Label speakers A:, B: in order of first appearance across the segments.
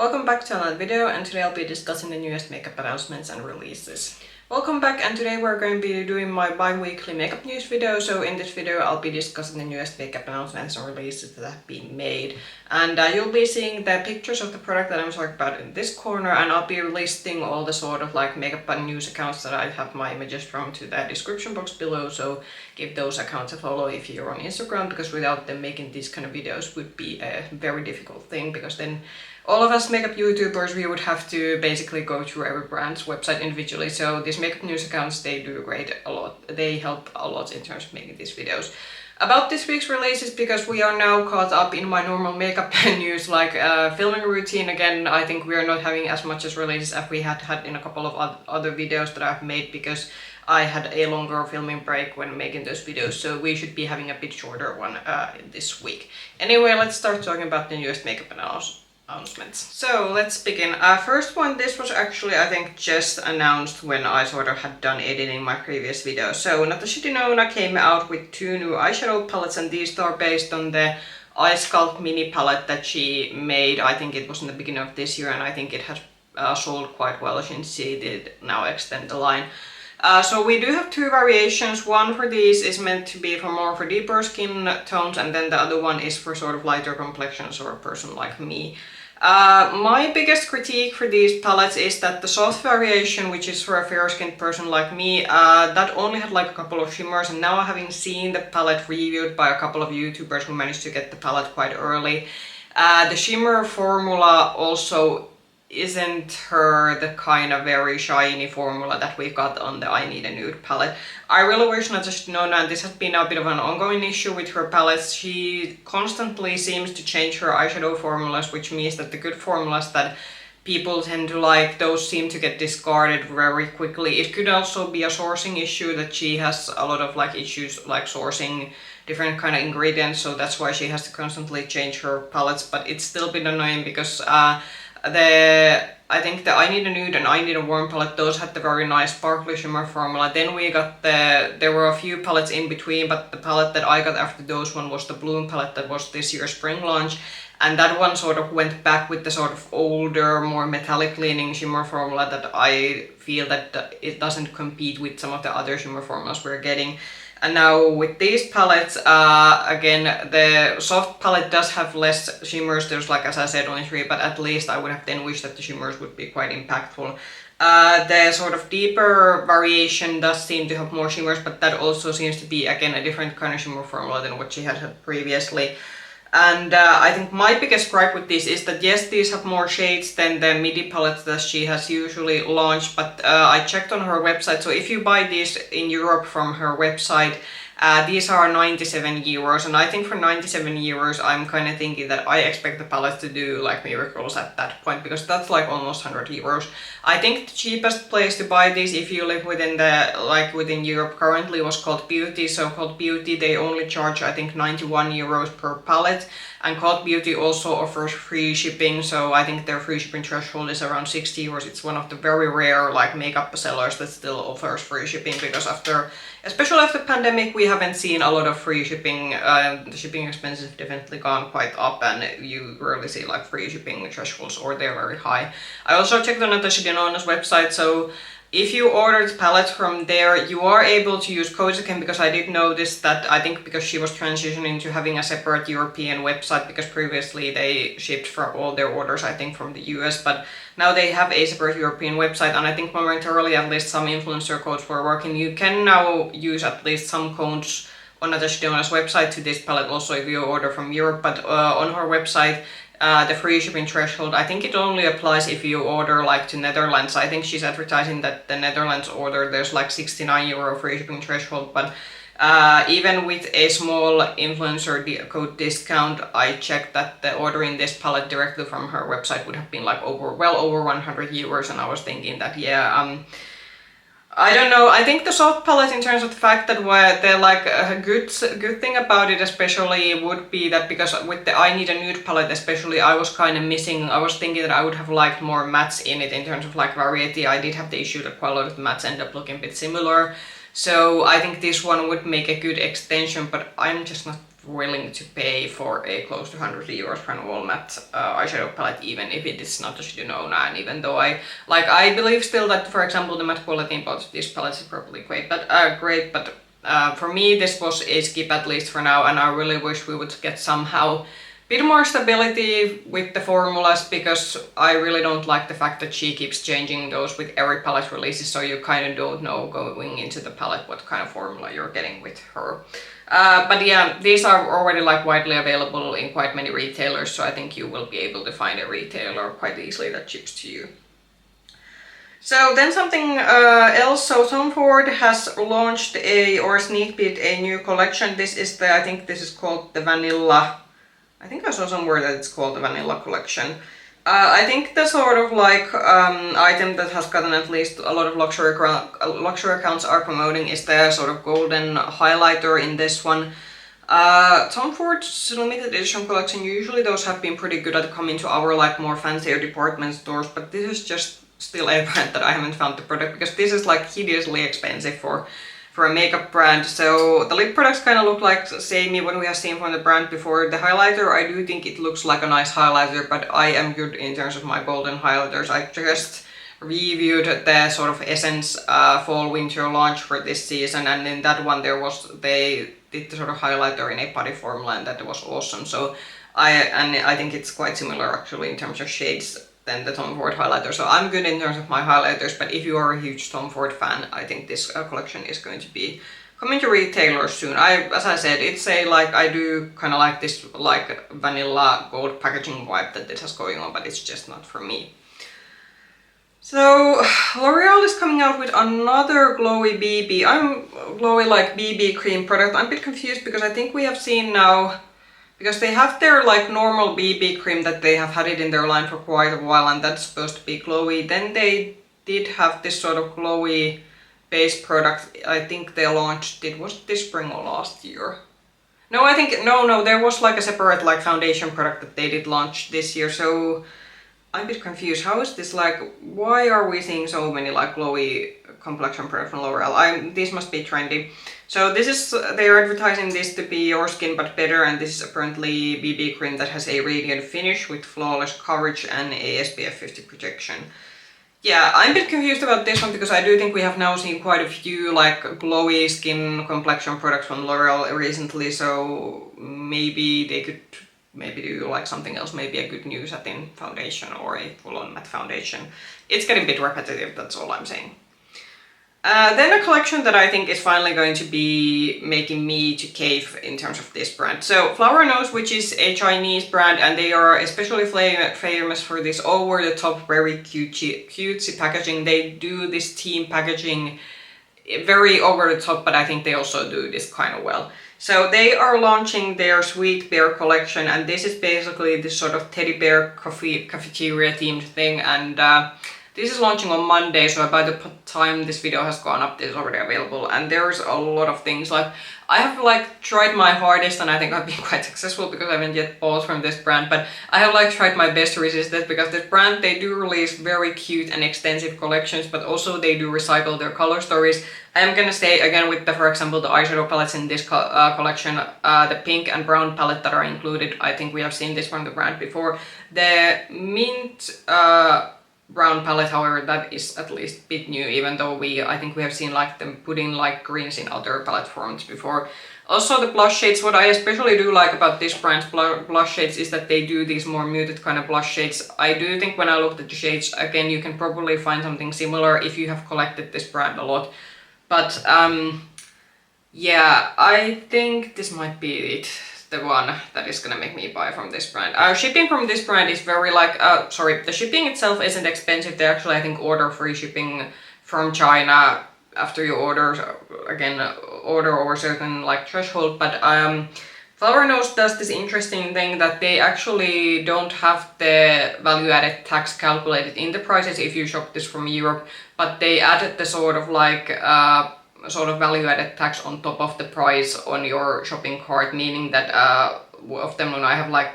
A: Welcome back to another video, and today I'll be discussing the newest makeup announcements and releases. Welcome back, and today we're going to be doing my bi-weekly makeup news video. So in this video I'll be discussing the newest makeup announcements and releases that have been made. And you'll be seeing the pictures of the product that I'm talking about in this corner, and I'll be listing all the sort of like makeup and news accounts that I have my images from to the description box below. So give those accounts a follow if you're on Instagram, because without them making these kind of videos would be a very difficult thing, because then all of us makeup YouTubers, we would have to basically go through every brand's website individually. So these makeup news accounts, they do great a lot. They help a lot in terms of making these videos. About this week's releases, because we are now caught up in my normal makeup news, like filming routine again, I think we are not having as much as releases as we had in a couple of other videos that I've made, because I had a longer filming break when making those videos, so we should be having a bit shorter one this week. Anyway, let's start talking about the newest makeup announcements. So let's begin. First one, this was actually I think just announced when I sort of had done editing my previous video. So Natasha Denona came out with two new eyeshadow palettes, and these are based on the Sculpt mini palette that she made. I think it was in the beginning of this year, and I think it has sold quite well since she did now extend the line. So we do have two variations. One for these is meant to be for deeper skin tones, and then the other one is for sort of lighter complexions or a person like me. My biggest critique for these palettes is that the soft variation, which is for a fair-skinned person like me, that only had like a couple of shimmers, and now having seen the palette reviewed by a couple of YouTubers who managed to get the palette quite early, the shimmer formula also isn't the kind of very shiny formula that we got on the I Need a Nude palette. I really wish Natasha Denona, and this has been a bit of an ongoing issue with her palettes, she constantly seems to change her eyeshadow formulas, which means that the good formulas that people tend to like, those seem to get discarded very quickly. It could also be a sourcing issue, that she has a lot of like issues like sourcing different kind of ingredients, so that's why she has to constantly change her palettes. But it's still a bit annoying because I think the I Need a Nude and I Need a Warm palette, those had the very nice sparkly shimmer formula. Then we got there were a few palettes in between, but the palette that I got after those one was the Bloom palette that was this year's spring launch. And that one sort of went back with the sort of older, more metallic leaning shimmer formula that I feel that it doesn't compete with some of the other shimmer formulas we're getting. And now with these palettes, again, the soft palette does have less shimmers. There's, like as I said, only 3, but at least I would have then wished that the shimmers would be quite impactful. The sort of deeper variation does seem to have more shimmers, but that also seems to be, again, a different kind of shimmer formula than what she had previously. And I think my biggest gripe with this is that yes, these have more shades than the midi palettes that she has usually launched, but I checked on her website, so if you buy these in Europe from her website, these are 97 euros, and I think for 97 euros I'm kind of thinking that I expect the palettes to do like miracles at that point, because that's like almost 100 euros. I think the cheapest place to buy these if you live within Europe currently was Cult Beauty. So Cult Beauty, they only charge I think 91 euros per palette, and Cult Beauty also offers free shipping, so I think their free shipping threshold is around 60 euros. It's one of the very rare like makeup sellers that still offers free shipping, because especially after the pandemic, we haven't seen a lot of free shipping. The shipping expenses have definitely gone quite up, and you rarely see like free shipping thresholds, or they're very high. I also checked on Natasha Denona's website, so if you ordered palettes from there, you are able to use codes again, because I did notice that, I think because she was transitioning to having a separate European website, because previously they shipped for all their orders I think from the US, but now they have a separate European website, and I think momentarily at least some influencer codes were working. You can now use at least some codes on Natasha Denona's website to this palette also if you order from Europe, but on her website the free shipping threshold, I think it only applies if you order like to Netherlands. I think she's advertising that the Netherlands order there's like 69 euro free shipping threshold, but even with a small influencer code discount, I checked that the ordering this palette directly from her website would have been like well over 100 euros, and I was thinking that I don't know, I think the soft palette, in terms of the fact that they're like a good thing about it especially would be that, because with the I Need a Nude palette especially, I was kind of missing, I was thinking that I would have liked more mattes in it in terms of like variety. I did have the issue that quite a lot of the mattes end up looking a bit similar, so I think this one would make a good extension, but I'm just not willing to pay for a close to 100 euros Granule matte eyeshadow palette, even if it is not a Denona. And even though I believe still that, for example, the matte quality in both of these palettes is probably great, but for me this was a skip at least for now, and I really wish we would get somehow bit more stability with the formulas, because I really don't like the fact that she keeps changing those with every palette releases, so you kind of don't know going into the palette what kind of formula you're getting with her. But yeah, these are already like widely available in quite many retailers, so I think you will be able to find a retailer quite easily that ships to you. So then something else, so Tom Ford has launched or sneak peeked a new collection. This is I think this is called the Vanilla. I think I saw somewhere that it's called the Vanilla collection. I think the sort of like item that has gotten at least a lot of luxury accounts are promoting is the sort of golden highlighter in this one. Tom Ford's limited edition collection, usually those have been pretty good at coming to our like more fancier department stores, but this is just still a brand that I haven't found the product, because this is like hideously expensive for a makeup brand. So the lip products kind of look like samey what we have seen from the brand before. The highlighter, I do think it looks like a nice highlighter, but I am good in terms of my golden highlighters. I just reviewed the sort of Essence fall winter launch for this season, and in that one they did the sort of highlighter in a putty formula, and that was awesome. So I think it's quite similar actually in terms of shades than the Tom Ford highlighter. So I'm good in terms of my highlighters, but if you are a huge Tom Ford fan, I think this collection is going to be coming to retailers soon. As I said, it's I do kind of like this like vanilla gold packaging vibe that this has going on, but it's just not for me. So L'Oreal is coming out with another glowy BB cream product. I'm a bit confused because I think we have seen now, because they have their like normal BB cream that they have had it in their line for quite a while, and that's supposed to be glowy. Then they did have this sort of glowy base product. I think they launched it, was this spring or last year? No, I think no, there was like a separate like foundation product that they did launch this year. So I'm a bit confused. How is this like, why are we seeing so many like glowy complexion products from L'Oreal? These must be trendy. So this is, they are advertising this to be your skin but better, and this is apparently BB cream that has a radiant finish with flawless coverage and a SPF 50 protection. Yeah, I'm a bit confused about this one, because I do think we have now seen quite a few like glowy skin complexion products from L'Oreal recently, so maybe they could do like something else, maybe a good new satin foundation or a full-on matte foundation. It's getting a bit repetitive, that's all I'm saying. Then a collection that I think is finally going to be making me to cave in terms of this brand. So Flower Nose, which is a Chinese brand, and they are especially famous for this over-the-top, very cutesy packaging. They do this team packaging very over-the-top, but I think they also do this kind of well. So they are launching their Sweet Bear collection, and this is basically this sort of teddy bear cafeteria themed thing, and this is launching on Monday, so by the time this video has gone up, this is already available, and there's a lot of things. Like, I have like tried my hardest, and I think I've been quite successful because I haven't yet bought from this brand, but I have like tried my best to resist it, because this brand, they do release very cute and extensive collections, but also they do recycle their color stories. I am gonna say again with the, for example, the eyeshadow palettes in this collection, the pink and brown palette that are included, I think we have seen this from the brand before. The mint brown palette, however, that is at least a bit new, even though I think we have seen like them putting like greens in other palette forms before. Also the blush shades, what I especially do like about this brand's blush shades is that they do these more muted kind of blush shades. I do think when I looked at the shades, again, you can probably find something similar if you have collected this brand a lot. But yeah, I think this might be it. The one that is gonna make me buy from this brand. Shipping from this brand is very like, the shipping itself isn't expensive. They actually, I think, order free shipping from China after you order, again, order over certain like threshold. But Flower Nose does this interesting thing that they actually don't have the value-added tax calculated in the prices if you shop this from Europe, but they added the sort of like value-added tax on top of the price on your shopping cart, meaning that often when I have like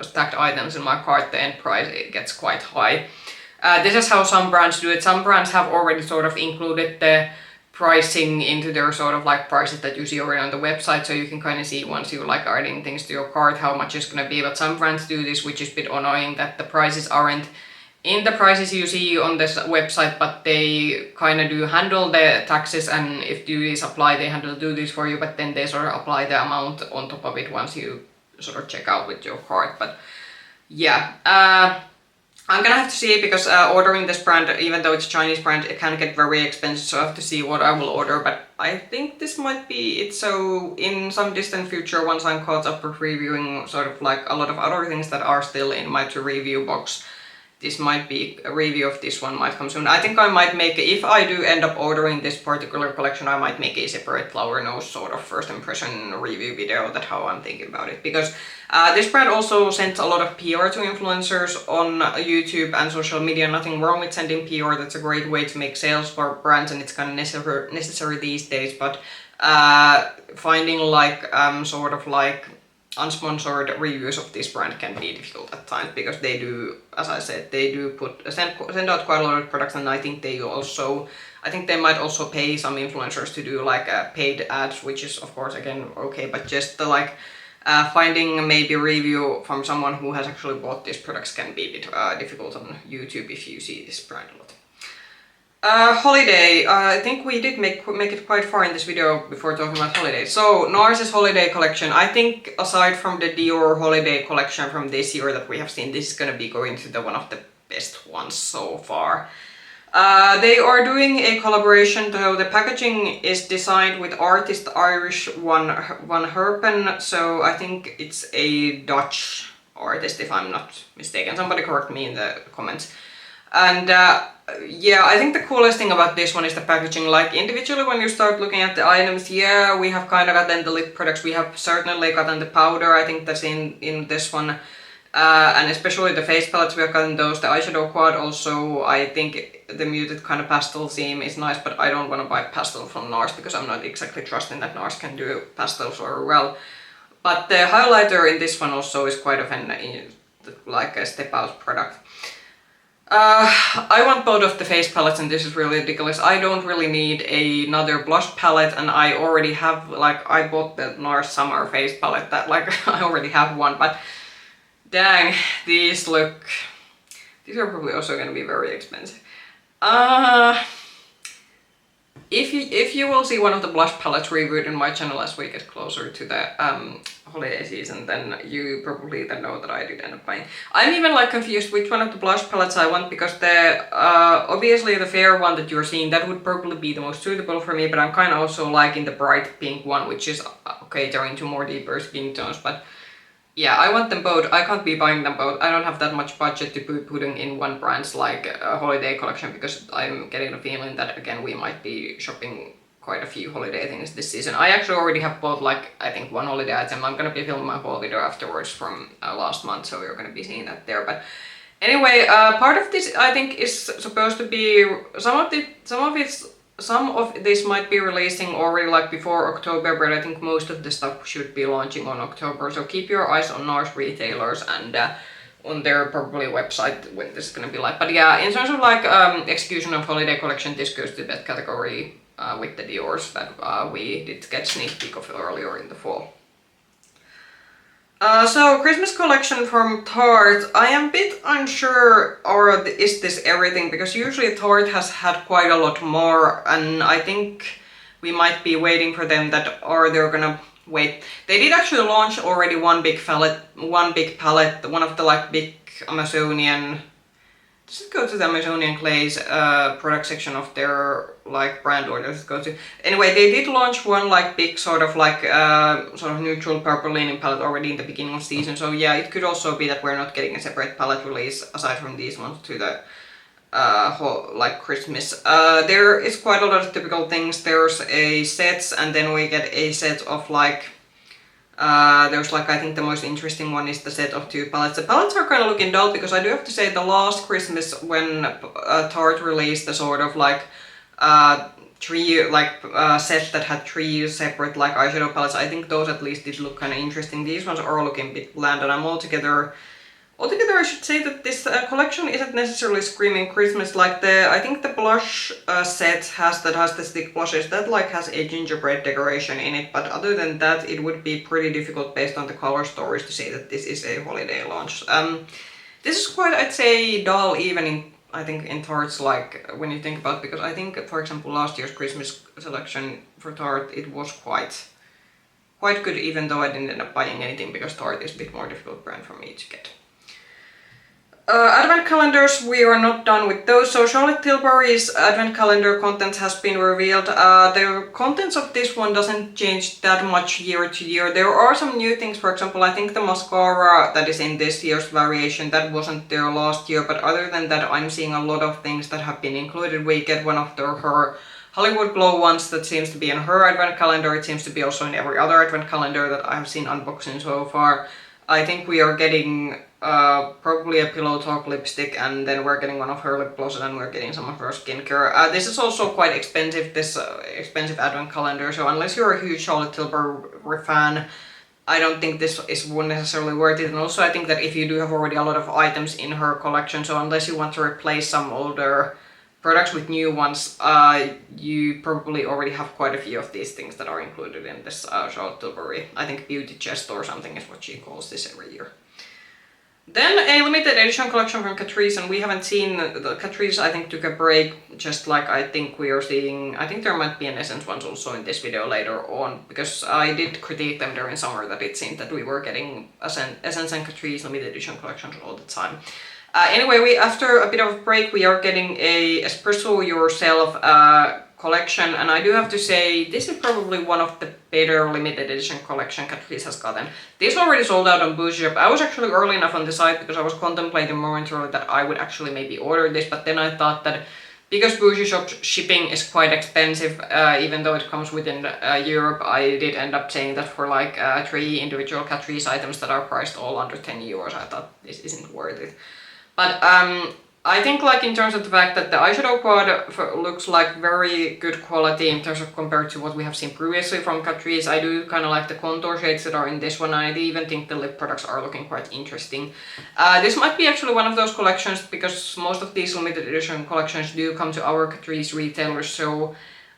A: stacked items in my cart, the end price it gets quite high. This is how some brands do it. Some brands have already sort of included the pricing into their sort of like prices that you see already on the website, so you can kind of see once you like are adding things to your cart how much it's gonna be. But some brands do this, which is a bit annoying, that the prices aren't in the prices you see on this website, but they kind of do handle the taxes, and if duties apply they handle duties for you, but then they sort of apply the amount on top of it once you sort of check out with your cart. But yeah, I'm gonna have to see, because ordering this brand, even though it's a Chinese brand, it can get very expensive, so I have to see what I will order. But I think this might be it. So in some distant future, once I'm caught up with reviewing sort of like a lot of other things that are still in my to review box, this might be a review of this one might come soon. I think I might make, if I do end up ordering this particular collection, I might make a separate flower nose sort of first impression review video, that's how I'm thinking about it. Because this brand also sent a lot of PR to influencers on YouTube and social media. Nothing wrong with sending PR, that's a great way to make sales for brands, and it's kind of necessary these days. But finding like sort of like unsponsored reviews of this brand can be difficult at times, because they do, as I said, they do send out quite a lot of products, and I think they might also pay some influencers to do like paid ads, which is of course again okay, but just the like finding maybe a review from someone who has actually bought these products can be a bit difficult on YouTube if you see this brand a lot. Holiday, I think we did make it quite far in this video before talking about Holiday. So NARS Holiday collection, I think aside from the Dior Holiday collection from this year that we have seen, this is gonna be going to the one of the best ones so far. They are doing a collaboration, though the packaging is designed with artist Irish Van Herpen, so I think it's a Dutch artist if I'm not mistaken. Somebody correct me in the comments. And yeah, I think the coolest thing about this one is the packaging. Like individually when you start looking at the items, yeah, we have kind of gotten the lip products, we have certainly gotten the powder, I think that's in this one. And especially the face palettes, we have gotten those. The eyeshadow quad also, I think the muted kind of pastel theme is nice, but I don't want to buy pastel from NARS because I'm not exactly trusting that NARS can do pastels very well. But the highlighter in this one also is quite often like a step out product. I want both of the face palettes, and this is really ridiculous. I don't really need another blush palette, and I already have, like, I bought the NARS Summer face palette that, like, I already have one, but dang, these are probably also gonna be very expensive. If you will see one of the blush palettes reviewed in my channel as we get closer to the holiday season, then you probably then know that I did end up buying. I'm even like confused which one of the blush palettes I want, because the obviously the fair one that you're seeing, that would probably be the most suitable for me, but I'm kind of also liking the bright pink one, which is catering to more deeper skin tones. But yeah, I want them both. I can't be buying them both. I don't have that much budget to be putting in one brand's like a holiday collection, because I'm getting the feeling that again we might be shopping quite a few holiday things this season. I actually already have bought like I think one holiday item. I'm gonna be filming my haul video afterwards from last month, so you're gonna be seeing that there. But anyway, part of this I think is supposed to be some of this might be releasing already like before October, but I think most of the stuff should be launching on October. So keep your eyes on NARS retailers and on their probably website when this is gonna be like. But yeah, in terms of like execution of holiday collection, this goes to that category with the Dior's that we did get sneak peek of earlier in the fall. So Christmas collection from Tarte, I am a bit unsure, or is this everything, because usually Tarte has had quite a lot more, and I think we might be waiting for them that, or they're gonna wait. They did actually launch already one big palette, one of the like big Amazonian, does it go to the Amazonian glaze product section of their like brand, or does it go to, anyway, they did launch one like big sort of like sort of neutral purple linen palette already in the beginning of season. So yeah, it could also be that we're not getting a separate palette release aside from these ones to the whole like Christmas. There is quite a lot of typical things. There's a sets, and then we get a set of like there's like, I think the most interesting one is the set of two palettes. The palettes are kind of looking dull, because I do have to say the last Christmas when Tarte released the sort of like set that had three separate like eyeshadow palettes, I think those at least did look kind of interesting. These ones are looking a bit bland, and I'm altogether Altogether, I should say that this collection isn't necessarily screaming Christmas. Like I think the blush set has the stick blushes that like has a gingerbread decoration in it. But other than that, it would be pretty difficult based on the color stories to say that this is a holiday launch. This is quite, I'd say, dull even in, I think, in Tarte's, like when you think about, because I think, for example, last year's Christmas selection for Tarte, it was quite good, even though I didn't end up buying anything because Tarte is a bit more difficult brand for me to get. Advent calendars, we are not done with those. So Charlotte Tilbury's advent calendar content has been revealed. The contents of this one doesn't change that much year to year. There are some new things. For example, I think the mascara that is in this year's variation, that wasn't there last year. But other than that, I'm seeing a lot of things that have been included. We get one of her Hollywood Glow ones that seems to be in her advent calendar. It seems to be also in every other advent calendar that I have seen unboxing so far. I think we are getting probably a Pillow Talk lipstick, and then we're getting one of her lip glosses, and we're getting some of her skincare. This is also quite expensive, this expensive advent calendar, so unless you're a huge Charlotte Tilbury fan, I don't think this is necessarily worth it. And also I think that if you do have already a lot of items in her collection, so unless you want to replace some older products with new ones, you probably already have quite a few of these things that are included in this Charlotte Tilbury. I think beauty chest or something is what she calls this every year. Then a limited edition collection from Catrice, and we haven't seen the Catrice. I think took a break, just like I think we are seeing. I think there might be an Essence ones also in this video later on, because I did critique them during summer that it seemed that we were getting Essence and Catrice limited edition collections all the time. Anyway, after a bit of a break, we are getting a Espresso Yourself collection, and I do have to say this is probably one of the better limited edition collection Catrice has gotten. This already sold out on Bougie Shop. I was actually early enough on the site because I was contemplating momentarily that I would actually maybe order this, but then I thought that because Bougie Shop shipping is quite expensive, even though it comes within Europe, I did end up saying that for like 3 individual Catrice items that are priced all under 10 euros, I thought this isn't worth it. But I think like in terms of the fact that the eyeshadow quad looks like very good quality in terms of compared to what we have seen previously from Catrice. I do kind of like the contour shades that are in this one, and I even think the lip products are looking quite interesting. This might be actually one of those collections, because most of these limited edition collections do come to our Catrice retailers, so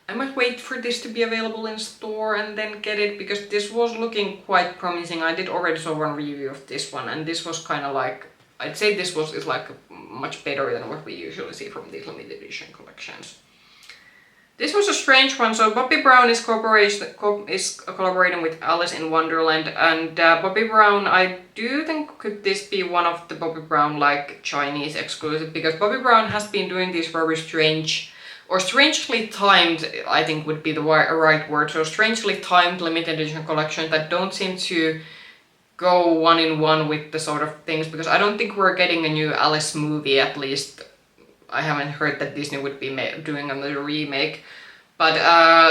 A: I might wait for this to be available in store and then get it, because this was looking quite promising. I did already saw one review of this one, and this was kind of like, I'd say this is like much better than what we usually see from these limited edition collections. This was a strange one. So Bobbi Brown is collaborating with Alice in Wonderland, and Bobbi Brown, I do think could this be one of the Bobbi Brown like Chinese exclusive, because Bobbi Brown has been doing these very strange, or strangely timed, I think would be the right word. So strangely timed limited edition collections that don't seem to go one-in-one with the sort of things, because I don't think we're getting a new Alice movie, at least I haven't heard that Disney would be doing another remake. But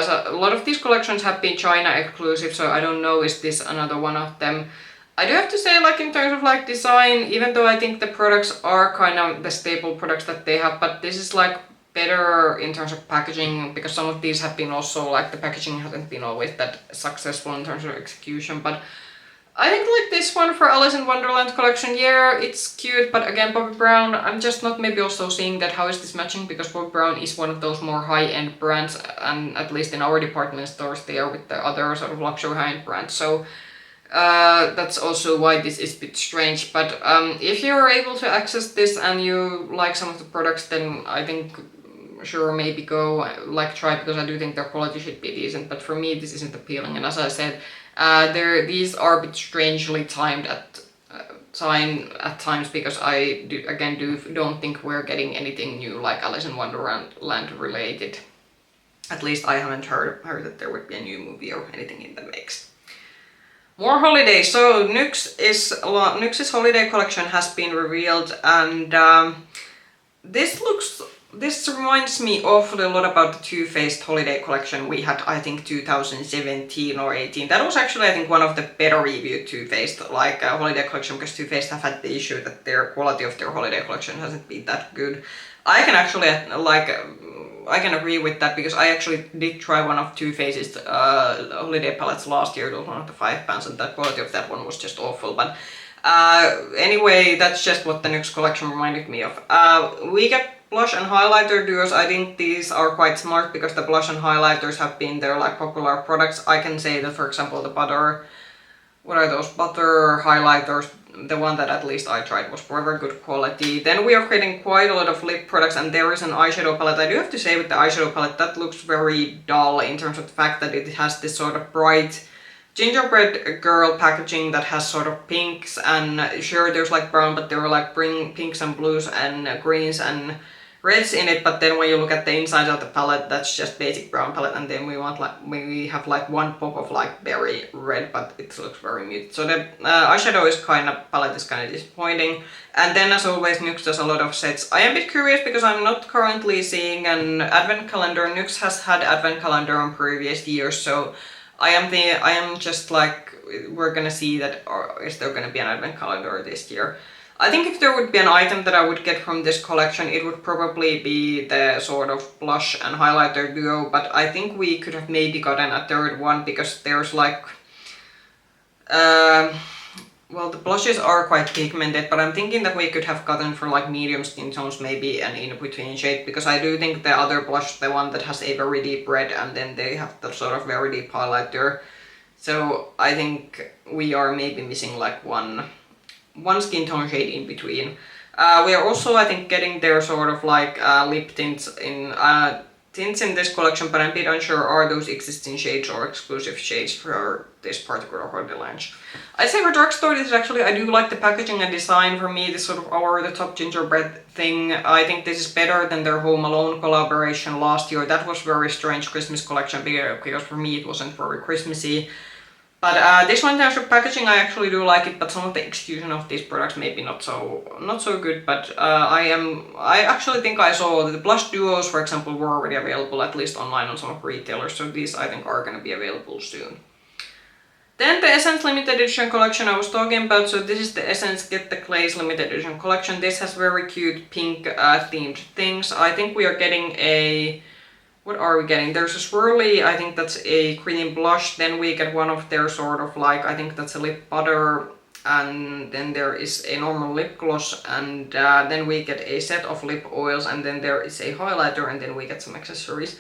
A: so a lot of these collections have been China exclusive, so I don't know is this another one of them. I do have to say, like in terms of like design, even though I think the products are kind of the staple products that they have, but this is like better in terms of packaging, because some of these have been also like the packaging hasn't been always that successful in terms of execution. But I think like this one for Alice in Wonderland collection, yeah, it's cute, but again, Bobbi Brown, I'm just not maybe also seeing that how is this matching, because Bobbi Brown is one of those more high-end brands, and at least in our department stores they are with the other sort of luxury high-end brands, so that's also why this is a bit strange. But if you're able to access this and you like some of the products, then I think sure, maybe go like try, because I do think their quality should be decent, but for me this isn't appealing, and as I said, these are a bit strangely timed at times, because I don't think we're getting anything new like Alice in Wonderland related. At least I haven't heard that there would be a new movie or anything in the mix. More holidays. So NYX's holiday collection has been revealed, and this reminds me awfully a lot about the Too Faced holiday collection we had, I think 2017 or 18. That was actually, I think, one of the better reviewed Too Faced like holiday collection, because Too Faced have had the issue that their quality of their holiday collection hasn't been that good. I can actually I can agree with that, because I actually did try one of Too Faced's holiday palettes last year. It was one of the £5, and the quality of that one was just awful. But Anyway, that's just what the NYX collection reminded me of. We get blush and highlighter duos. I think these are quite smart because the blush and highlighters have been their like popular products. I can say that, for example, the butter, what are those butter highlighters? The one that at least I tried was very good quality. Then we are creating quite a lot of lip products, and there is an eyeshadow palette. I do have to say with the eyeshadow palette that looks very dull in terms of the fact that it has this sort of bright gingerbread girl packaging that has sort of pinks, and sure there's like brown, but there are like pinks and blues and greens and reds in it. But then when you look at the inside of the palette, that's just basic brown palette, and then we have like one pop of like berry red, but it looks very muted. So the eyeshadow palette is kind of disappointing. And then as always, NYX does a lot of sets. I am a bit curious because I'm not currently seeing an advent calendar. NYX has had advent calendar on previous years, so I am just like, we're gonna see that, or is there gonna be an advent calendar this year? I think if there would be an item that I would get from this collection, it would probably be the sort of blush and highlighter duo, but I think we could have maybe gotten a third one because there's like, well, the blushes are quite pigmented, but I'm thinking that we could have gotten for like medium skin tones maybe an in-between shade, because I do think the other blush, the one that has a very deep red and then they have the sort of very deep highlighter. So I think we are maybe missing like one skin tone shade in between. We are also, I think, getting their sort of like lip tints in this collection, but I'm a bit unsure are those existing shades or exclusive shades for this particular holiday launch. I'd say for drugstore, this is actually, I do like the packaging and design. For me, this sort of over-the-top gingerbread thing, I think this is better than their Home Alone collaboration last year. That was very strange Christmas collection because for me it wasn't very Christmassy. But this one, in terms of packaging, I actually do like it, but some of the execution of these products maybe not so good. But I actually think I saw the blush duos, for example, were already available at least online on some of retailers, so these I think are going to be available soon. Then the Essence limited edition collection I was talking about. So this is the Essence Get the Glaze limited edition collection. This has very cute pink themed things. I think we are getting a... What are we getting? There's a swirly, I think that's a cream blush. Then we get one of their sort of like, I think that's a lip butter. And then there is a normal lip gloss. And then we get a set of lip oils. And then there is a highlighter. And then we get some accessories.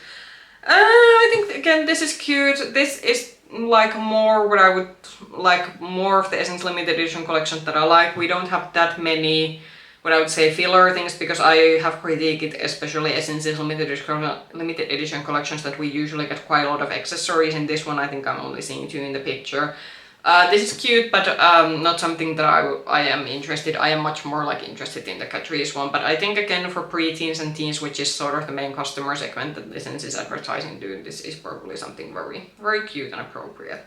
A: I think, again, this is cute. This is like more what I would like, more of the Essence limited edition collections that I like. We don't have that many, what I would say, filler things, because I have critiqued especially Essence's limited edition collections that we usually get quite a lot of accessories. In this one I think I'm only seeing 2 in the picture. This is cute, but not something that I am interested. I am much more like interested in the Catrice one, but I think again for pre-teens and teens, which is sort of the main customer segment that Essence is advertising to, this is probably something very, very cute and appropriate.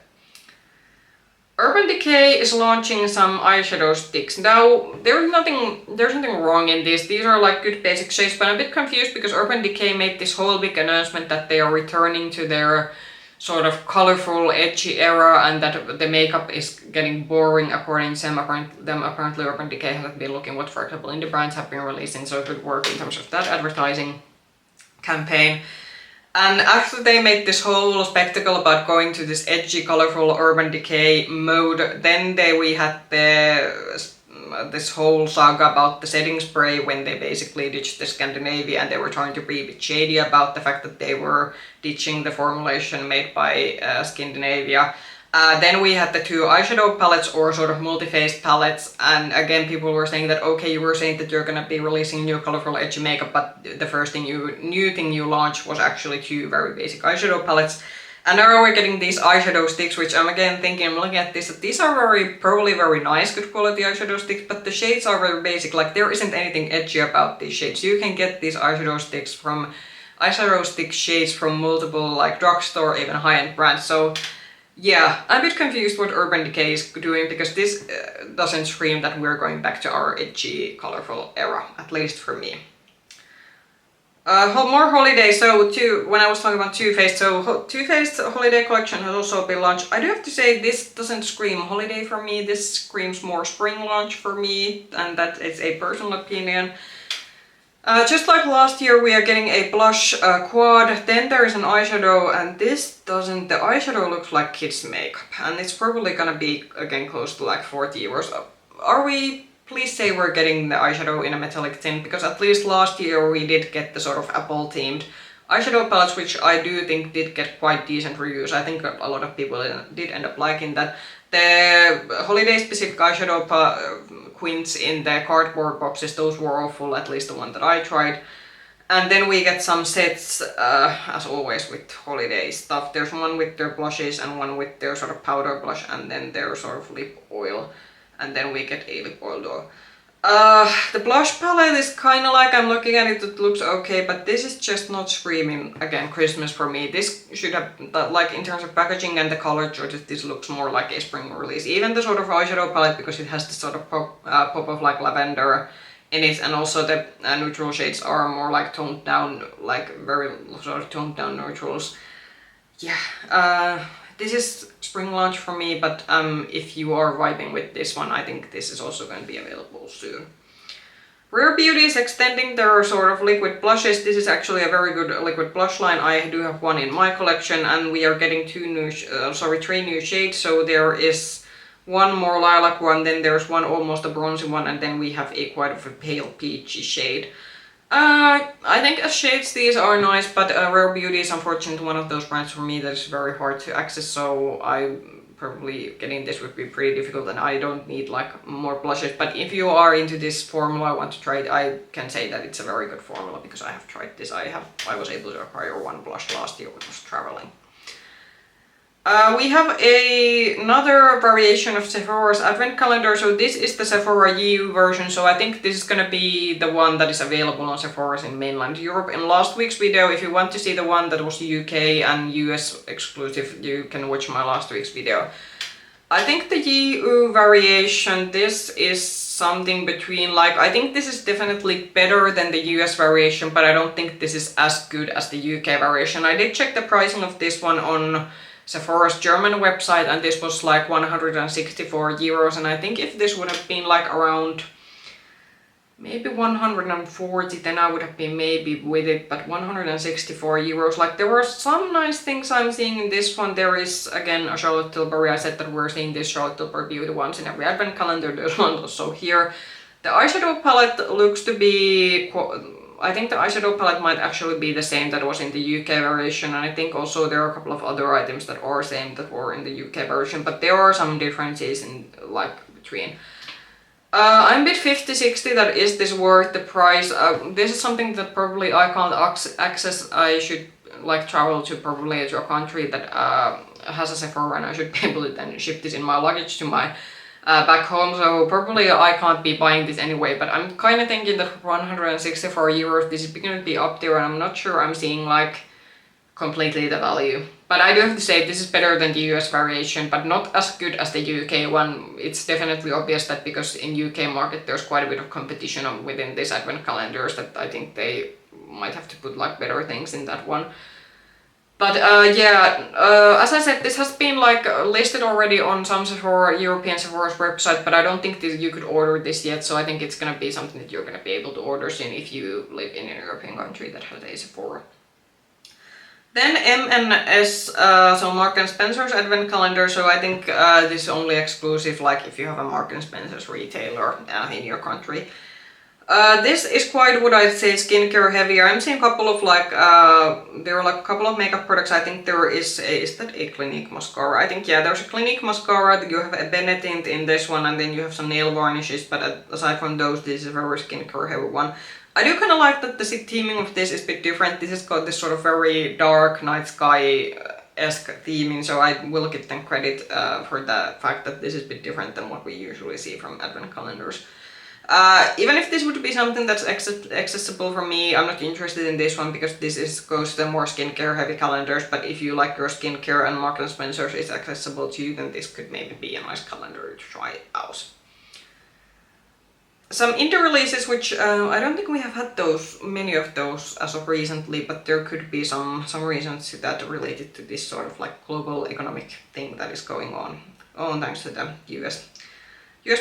A: Urban Decay is launching some eyeshadow sticks. Now, there's nothing wrong in this. These are like good basic shades, but I'm a bit confused because Urban Decay made this whole big announcement that they are returning to their sort of colorful, edgy era, and that the makeup is getting boring according to them. Apparently Urban Decay hasn't been looking what, for example, indie brands have been releasing, so good work in terms of that advertising campaign. And after they made this whole spectacle about going to this edgy, colorful Urban Decay mode, then we had this whole saga about the setting spray when they basically ditched the Scandinavia, and they were trying to be a bit shady about the fact that they were ditching the formulation made by Scandinavia. Then we had the 2 eyeshadow palettes, or sort of multi-faced palettes, and again people were saying that okay, you were saying that you're gonna be releasing new colorful edgy makeup, but the first thing you launched was actually 2 very basic eyeshadow palettes. And now we're getting these eyeshadow sticks, which I'm again thinking, I'm looking at this, that these are probably very nice, good quality eyeshadow sticks, but the shades are very basic, like there isn't anything edgy about these shades. You can get these eyeshadow stick shades from multiple like drugstore, even high-end brands, so yeah, I'm a bit confused what Urban Decay is doing, because this doesn't scream that we're going back to our edgy, colorful era, at least for me. More holiday, so when I was talking about Too Faced, so Too Faced holiday collection has also been launched. I do have to say this doesn't scream holiday for me, this screams more spring launch for me, and that is a personal opinion. Just like last year, we are getting a blush quad, then there is an eyeshadow, and this doesn't, the eyeshadow looks like kids makeup, and it's probably gonna be again close to like 40 euros. are we, please say we're getting the eyeshadow in a metallic tint, because at least last year we did get the sort of apple themed eyeshadow palettes, which I do think did get quite decent reviews. I think a lot of people did end up liking that. The holiday specific eyeshadow quints in the cardboard boxes, those were awful, at least the one that I tried. And then we get some sets, as always with holiday stuff. There's one with their blushes and one with their sort of powder blush and then their sort of lip oil. And then we get a lip oil though. The blush palette is kind of like, I'm looking at it, it looks okay, but this is just not screaming, again, Christmas for me. This should have, like in terms of packaging and the color choices, this looks more like a spring release. Even the sort of eyeshadow palette, because it has this sort of pop of like lavender in it, and also the neutral shades are more like toned down, like very sort of toned down neutrals. Yeah, this is spring launch for me, but if you are vibing with this one, I think this is also going to be available soon. Rare Beauty is extending their sort of liquid blushes. This is actually a very good liquid blush line. I do have one in my collection, and we are getting three new shades. So there is one more lilac one, then there's one almost a bronzy one, and then we have a quite of a pale peachy shade. I think as shades these are nice, but Rare Beauty is unfortunately one of those brands for me that is very hard to access, so I probably getting this would be pretty difficult, and I don't need like more blushes. But if you are into this formula, want to try it, I can say that it's a very good formula because I have tried this. I was able to acquire one blush last year when I was traveling. We have another variation of Sephora's advent calendar. So this is the Sephora EU version, so I think this is gonna be the one that is available on Sephora's in mainland Europe. In last week's video, if you want to see the one that was UK and US exclusive, you can watch my last week's video. I think the EU variation, this is something between, like, I think this is definitely better than the US variation, but I don't think this is as good as the UK variation. I did check the pricing of this one on Sephora's German website, and this was like 164 euros, and I think if this would have been like around maybe 140, then I would have been maybe with it, but 164 euros, like there were some nice things I'm seeing in this one. There is again a Charlotte Tilbury. I said that we're seeing this Charlotte Tilbury beauty ones in every advent calendar. There's one also here. The eyeshadow palette looks to be, I think the eyeshadow palette might actually be the same that was in the UK variation, and I think also there are a couple of other items that are same that were in the UK version, but there are some differences in like between. I'm a bit 50-60 that is this worth the price. This is something that probably I can't access. I should like travel to probably to a country that has a Sephora, and I should be able to then ship this in my luggage to my back home, so probably I can't be buying this anyway, but I'm kind of thinking that 164 euros, this is going to be up there, and I'm not sure I'm seeing like completely the value. But I do have to say this is better than the US variation, but not as good as the UK one. It's definitely obvious that because in UK market there's quite a bit of competition within this advent calendars, that I think they might have to put like better things in that one. But yeah, as I said, this has been like listed already on some Sephora, European Sephora's website, but I don't think you could order this yet, so I think it's gonna be something that you're gonna be able to order soon if you live in a European country that has a Sephora. Then M&S, so Marks and Spencer's advent calendar, so I think this is only exclusive like if you have a Marks and Spencer's retailer in your country. This is quite, what I'd say, skincare heavier. I'm seeing a couple of like, there are like a couple of makeup products. I think there is that a Clinique mascara? I think, yeah, there's a Clinique mascara, you have a Bene tint in this one, and then you have some nail varnishes, but aside from those, this is a very skincare heavy one. I do kind of like that the theming of this is a bit different. This has got this sort of very dark night sky-esque theming, so I will give them credit for the fact that this is a bit different than what we usually see from advent calendars. Even if this would be something that's accessible for me, I'm not interested in this one because this goes to the more skincare heavy calendars, but if you like your skincare and Marks and Spencer's is accessible to you, then this could maybe be a nice calendar to try out. Some indie releases, which I don't think we have had many of those as of recently, but there could be some reasons to that related to this sort of like global economic thing that is going on thanks to the US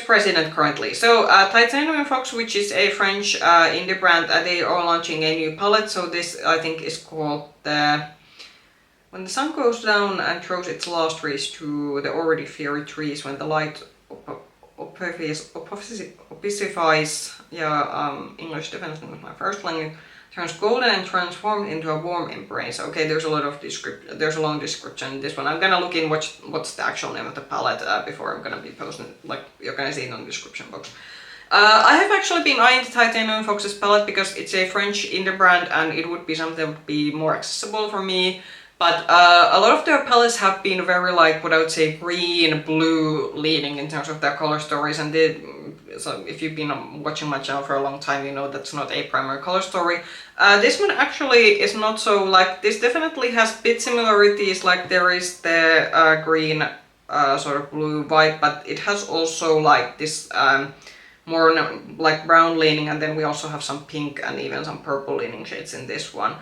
A: president currently. So Titanium Fox, which is a French indie brand, they are launching a new palette. So this I think is called When the Sun Goes Down and Throws Its Last Rays Through the Already Fairy Trees, When the Light opacifies, yeah, English definitely not my first language, turns golden and transformed into a warm embrace. Okay, there's a lot of description, there's a long description in this one. I'm gonna look in what's the actual name of the palette before I'm gonna be posting, like, you're gonna see it on the description box. I have actually been eyeing the Titanium Foxes palette because it's a French indie brand and it would be something that would be more accessible for me. But a lot of their palettes have been very, like, what I would say, green, blue leaning in terms of their color stories, and so if you've been watching my channel for a long time, you know that's not a primary color story. This one actually is not so, like, this definitely has bit similarities, like there is the green sort of blue vibe, but it has also like this more like brown leaning, and then we also have some pink and even some purple leaning shades in this one.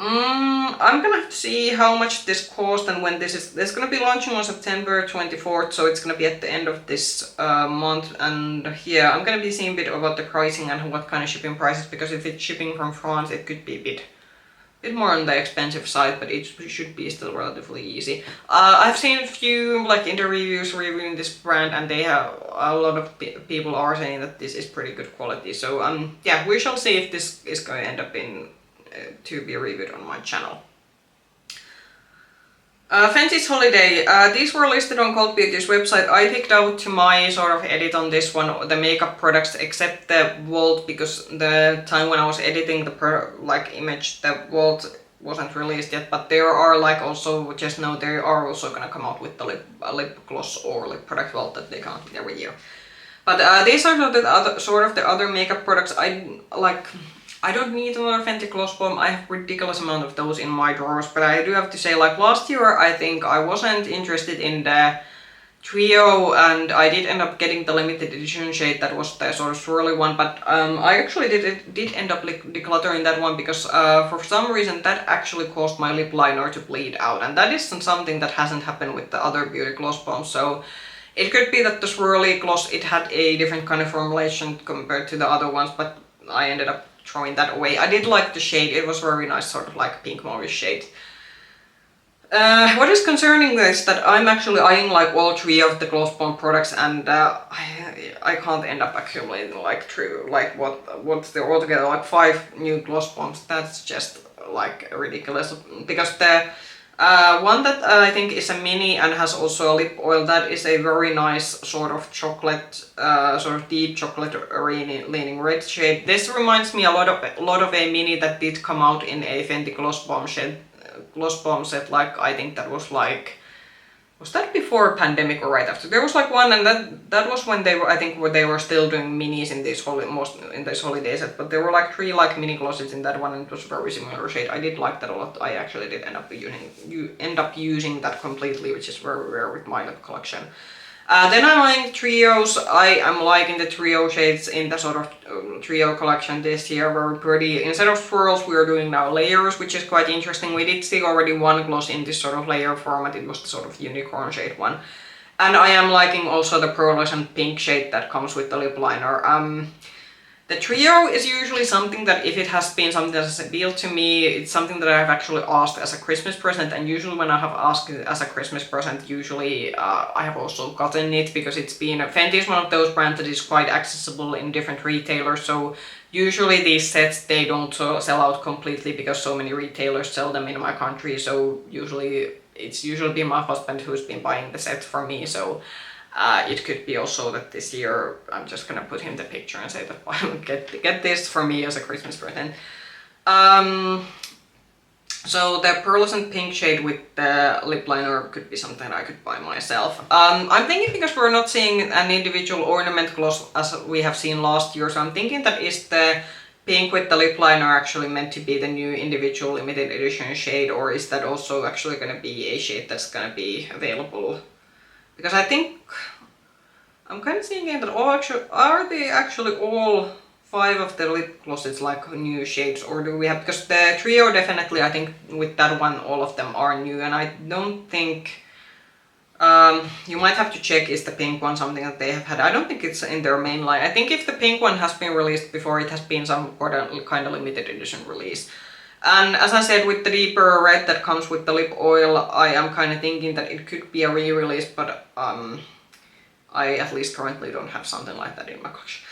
A: I'm gonna have to see how much this cost and when this is gonna be launching on September 24th, so it's gonna be at the end of this month, and yeah, I'm gonna be seeing a bit about the pricing and what kind of shipping prices, because if it's shipping from France it could be a bit more on the expensive side, but it should be still relatively easy. I've seen a few like indie reviews reviewing this brand, and they have a lot of people are saying that this is pretty good quality, so yeah, we shall see if this is going to end up in to be reviewed on my channel. Fenty's Holiday, these were listed on Cult Beauty's website. I picked out to my sort of edit on this one the makeup products except the vault, because the time when I was editing the image, the vault wasn't released yet, but there are, like, also, just know they are also gonna come out with the lip gloss or lip product vault that they come out with every year. But these are the other makeup products. I don't need another Fenty Gloss Bomb. I have a ridiculous amount of those in my drawers, but I do have to say, like, last year I think I wasn't interested in the trio, and I did end up getting the limited edition shade that was the sort of swirly one, but I actually did end up decluttering that one because for some reason that actually caused my lip liner to bleed out, and that isn't something that hasn't happened with the other beauty gloss bombs, so it could be that the swirly gloss, it had a different kind of formulation compared to the other ones, but I ended up throwing that away. I did like the shade, it was very nice, sort of like pink mauve shade. What is concerning is that I'm actually eyeing like all three of the gloss bomb products, and I can't end up accumulating like what's the altogether like 5 new gloss bombs. That's just like ridiculous, because the one that I think is a mini and has also a lip oil, that is a very nice sort of chocolate, sort of deep chocolate leaning red shade. This reminds me a lot of a mini that did come out in a Fenty Gloss Bomb set, like, I think that was like, was that before pandemic or right after? There was like one, and that was when they were, I think, where they were still doing minis in this holiday set, but there were like 3 like mini glosses in that one, and it was a very similar shade. I did like that a lot. I actually did end up using that completely, which is very rare with my lip collection. Then I'm eyeing trios. I am liking the trio shades in the sort of trio collection this year, very pretty. Instead of swirls, we are doing now layers, which is quite interesting. We did see already one gloss in this sort of layer format. It was the sort of unicorn shade one. And I am liking also the pearlescent pink shade that comes with the lip liner. The trio is usually something that, if it has been something that has appealed to me, it's something that I have actually asked as a Christmas present, and usually when I have asked it as a Christmas present, usually I have also gotten it, because it's been, Fenty is one of those brands that is quite accessible in different retailers, so usually these sets, they don't sell out completely because so many retailers sell them in my country, so it's usually been my husband who's been buying the set for me, so it could be also that this year I'm just gonna put him the picture and say that get this for me as a Christmas present. So the pearlescent pink shade with the lip liner could be something I could buy myself. I'm thinking, because we're not seeing an individual ornament gloss as we have seen last year, so I'm thinking that is the pink with the lip liner actually meant to be the new individual limited edition shade, or is that also actually gonna be a shade that's gonna be available? Because I think I'm kind of seeing that are they actually all 5 of the lip glosses like new shades, or do we have, because the trio definitely, I think with that one all of them are new, and I don't think, you might have to check, is the pink one something that they have had. I don't think it's in their main line. I think if the pink one has been released before, it has been some kind of limited edition release. And as I said, with the deeper red that comes with the lip oil, I am kind of thinking that it could be a re-release, but I at least currently don't have something like that in my collection.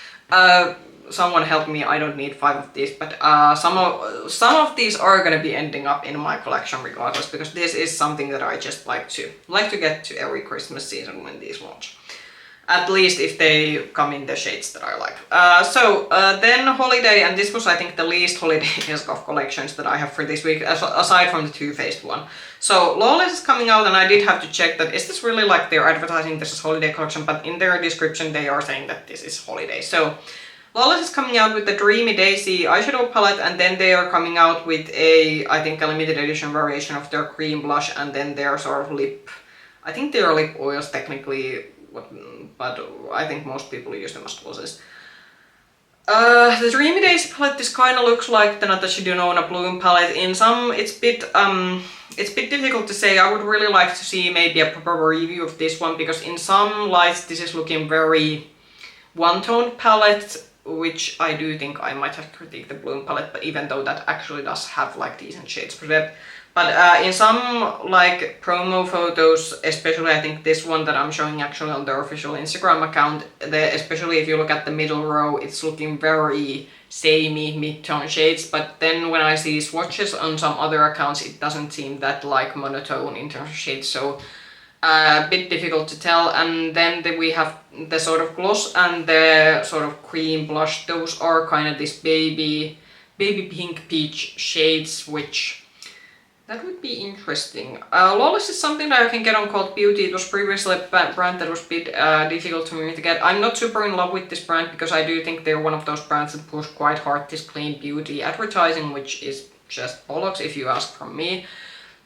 A: Someone help me, I don't need 5 of these, but some of these are gonna be ending up in my collection regardless, because this is something that I just like to get to every Christmas season when these launch. At least if they come in the shades that I like. Then Holiday, and this was I think the least Holiday-esque of collections that I have for this week, aside from the Too Faced one. So Lawless is coming out, and I did have to check that is this really like they're advertising this as Holiday collection, but in their description they are saying that this is Holiday. So Lawless is coming out with the Dreamy Daisy eyeshadow palette, and then they are coming out with I think a limited edition variation of their cream blush, and then their sort of lip, I think they are lip oils technically, but I think most people use them as glosses. The Dreamy Daisy palette, this kind of looks like the Natasha Denona Bloom palette. In some, it's a bit difficult to say. I would really like to see maybe a proper review of this one, because in some lights this is looking very one-tone palette, which I do think I might have critiqued the Bloom palette, but even though that actually does have like decent shades for that. But in some like promo photos, especially I think this one that I'm showing actually on their official Instagram account, especially if you look at the middle row, it's looking very samey mid-tone shades, but then when I see swatches on some other accounts, it doesn't seem that like monotone in terms of shades, so a bit difficult to tell. And then we have the sort of gloss and the sort of cream blush. Those are kind of this baby pink peach shades, which that would be interesting. Lawless is something that I can get on Cult Beauty. It was previously a brand that was a bit difficult for me to get. I'm not super in love with this brand, because I do think they're one of those brands that push quite hard this clean beauty advertising, which is just bollocks if you ask from me.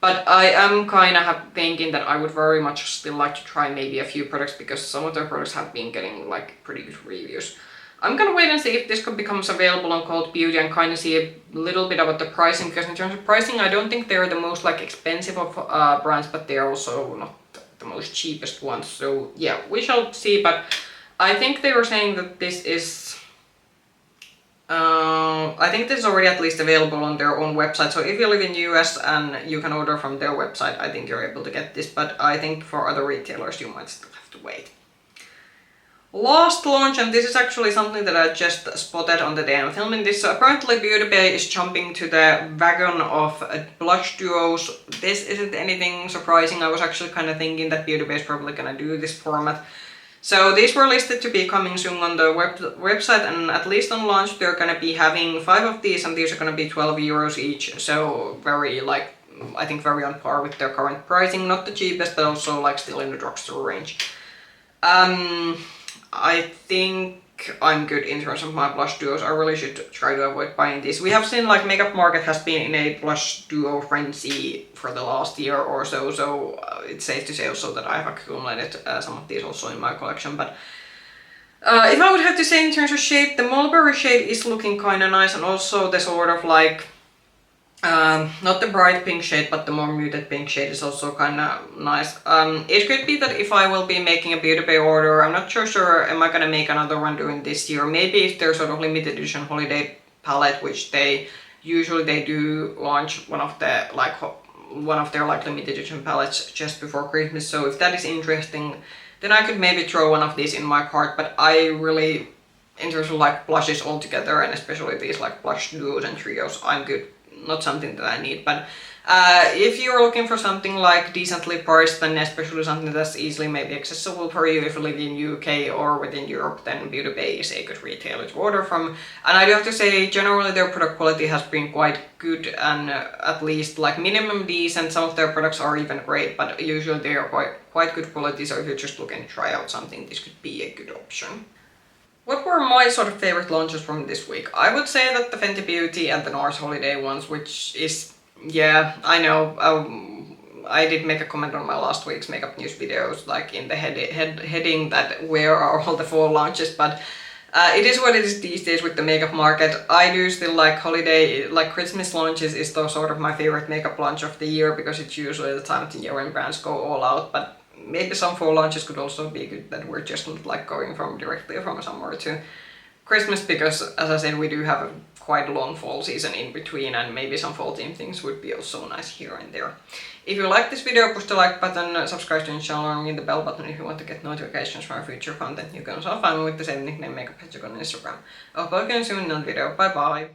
A: But I am kind of thinking that I would very much still like to try maybe a few products, because some of their products have been getting like pretty good reviews. I'm gonna wait and see if this becomes available on Cult Beauty and kind of see a little bit about the pricing, because in terms of pricing I don't think they're the most like expensive of brands, but they're also not the most cheapest ones. So yeah, we shall see, but I think they were saying that this is I think this is already at least available on their own website, so if you live in the US and you can order from their website, I think you're able to get this, but I think for other retailers you might still have to wait. Last launch, and this is actually something that I just spotted on the day I'm filming this. So apparently BeautyBay is jumping to the wagon of blush duos. This isn't anything surprising. I was actually kind of thinking that BeautyBay is probably gonna do this format. So these were listed to be coming soon on the website, and at least on launch they're gonna be having 5 of these, and these are gonna be 12 euros each. So very like, I think very on par with their current pricing. Not the cheapest, but also like still in the drugstore range. I think I'm good in terms of my blush duos. I really should try to avoid buying these. We have seen like Makeup Market has been in a blush duo frenzy for the last year or so, so it's safe to say also that I've accumulated some of these also in my collection. But if I would have to say in terms of shade, the Mulberry shade is looking kind of nice, and also the sort of like not the bright pink shade, but the more muted pink shade is also kind of nice. It could be that if I will be making a BeautyBay order, I'm not sure am I gonna make another one during this year. Maybe if their sort of limited edition holiday palette, which they usually do launch one of their like limited edition palettes just before Christmas. So if that is interesting, then I could maybe throw one of these in my cart. But I really, in terms of like blushes altogether, and especially these like blush duos and trios, I'm good. Not something that I need, but if you're looking for something like decently priced, and especially something that's easily maybe accessible for you if you live in UK or within Europe, then BeautyBay is a good retailer to order from. And I do have to say, generally their product quality has been quite good, and at least like minimum decent. Some of their products are even great, but usually they are quite good quality, so if you're just looking to try out something, this could be a good option. What were my sort of favorite launches from this week? I would say that the Fenty Beauty and the NARS Holiday ones, which is, yeah, I know, I did make a comment on my last week's makeup news videos, like in the heading that where are all the fall launches, but it is what it is these days with the makeup market. I do still like holiday, like Christmas launches is the sort of my favorite makeup launch of the year, because it's usually the time of the year when brands go all out, but maybe some fall launches could also be good that we're just not like going from directly from summer to Christmas because, as I said, we do have a quite long fall season in between, and maybe some fall theme things would be also nice here and there. If you like this video, push the like button, subscribe to the channel, and hit the bell button if you want to get notifications for our future content. You can also find me with the same nickname Makeup Hedgehog on Instagram. I hope I'll see you in another video. Bye bye!